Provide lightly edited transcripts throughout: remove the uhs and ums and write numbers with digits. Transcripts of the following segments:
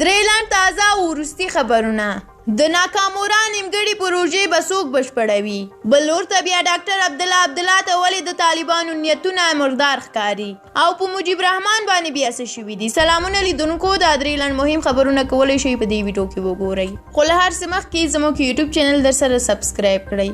درېلند تازه او وروستي خبرونه د ناکامورا نیمګړي پروژې به څوک بشپړوي؟ بل لور ته بیا ډاکټر عبدالله ته ولې د طالبانو نیتونه مردار ښکاري او په مجیب رحمان باندې بیا څه شوي دي؟ سلامونه لیدونکو، دا درېلند مهم خبرونه کولی شئ په دې ویډیو کې وګورئ، خو له هر څه مخکې زموږ یوټیوب چینل در سره سبسکرایب کړئ.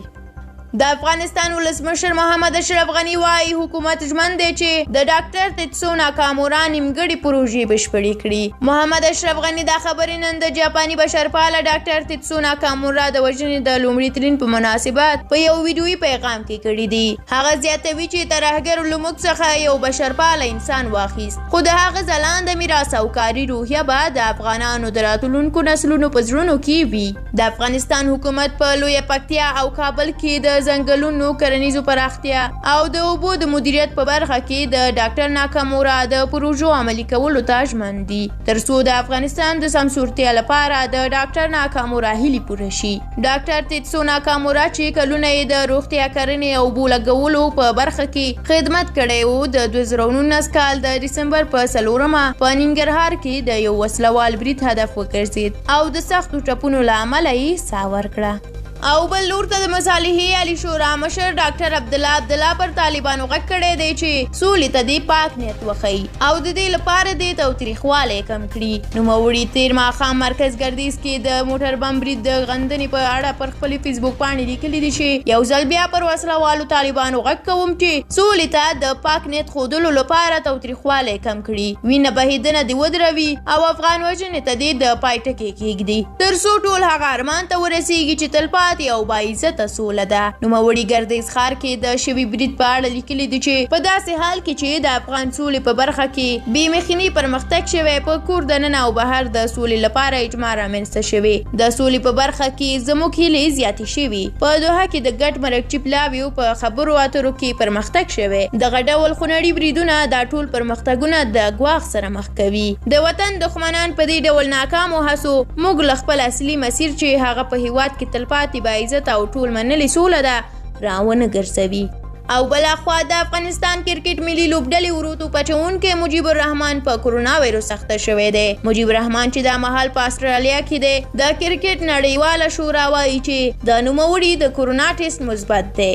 د افغانستان ولسمشر محمد اشرف غني وایي حکومت ژمن دی چې د ډاکټر تیتسو ناکامورا نیمګړي پروژې بشپړې کړي. محمد اشرف غني دا خبرې نن د جاپاني بشرپاله ډاکټر تیتسو ناکامورا د وژنې د لومړي ترین په مناسبت په یو ویډیویي پیغام کې کړي دي. هغه زیاتوي چې ترهګر له موږ څخه یو بشرپاله انسان واخیست، خو د هغه ځلانده میراث او کاري روحیه به د افغانانو د راتلونکو نسلونو په زړونو کې وي. د افغانستان حکومت په لویه پکتیا او کابل کې د ځنګلونو کرنیزو پراختیا او د اوبو د مدیریت په برخه کې د ډاکټر ناکامورا د پروژو عملي کولو ته ژمن دي، ترڅو د افغانستان د سمسورتیا لپاره د ډاکټر ناکامورا هیلې پوره شي. ډاکټر تیتسو ناکامورا چې کلونه یې د روغتیا کرنې او اوبو لګولو په برخه کې خدمت کړی و، د 2019 کال د ډسمبر په 4 په ننګرهار کې د یو وسلوال برید هدف وګرځېد او د سختو ټپونو له امله یې ساه ورکړه. او بل لور ته د مصالحې عالی شورا مشر ډاکټر عبدالله پر طالبانو غږ کړی دی چې سولې ته دې پاک نیت وښیي او د دې لپاره دې تاوتریخوالی کم کړي. نوموړي تیر ماښام مرکز ګردیز کې د موټر بم برید د غندنې په اړه پر خپلې فیسبوک باندې لیکلي دي چې یو ځل بیا پر وسله طالبانو غږ کوم چې سولې ته د پاک نیت ښودلو لپاره تاوتریخوالی کم کړي، وینه بهېدنه دې ودروي او افغان وژنې ته دې د پای ټکی کېږدي، ترڅو ټول هغه ارمان ته ورسیږي چې تلپاتې او باعزته سوله ده. نوموړي ګردیز ښار کې د شوي برید په اړه لیکلي دي چې په داسې حال کې چې د افغان سولې په برخه کې بې مخني پرمختګ شوی، په کور دننه او بهر د سولې لپاره اجماع رامنځته شوې، د سولې په برخه کې زموږ هیلې زیاتې شوي، په دوحه کې د ګډ مرکچي پلاویو په خبرو اترو کې پرمختګ شوی. دغه ډول خونړي بریدونه دا ټول پرمختګونه د ګواښ سره مخ کوي. د وطن دښمنان په دې ډول ناکامو هڅو موږ له خپل اصلي مسیر چې هغه په هیواد کې تلپاتې باعزت او ټول منلې سوله ده راونه ګرځوي. او بلاخوا د افغانستان کرکټ ملي لوبډلې وروتو پچونکی مجیب الرحمان په کورونا وایرس اخته شوی دی. مجیب الرحمان چې دا مهال په استرالیا کې دی، د کرکټ نړیواله شورا وایي چې د نوموړي د کورونا ټیسټ مثبت دی.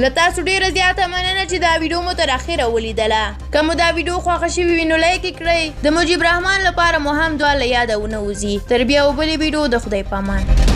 له تاسو ډیره زیاته مننه چې دا ویډیو مو تر اخره ولیدله. که مو دا ویډیو خوښه شوې وي نو لایک یې کړئ. د مجیب الرحمان لپاره مو هم دعا له یاده ونه وځي. تر بیا او بلې ویډیو، د خدای په امان.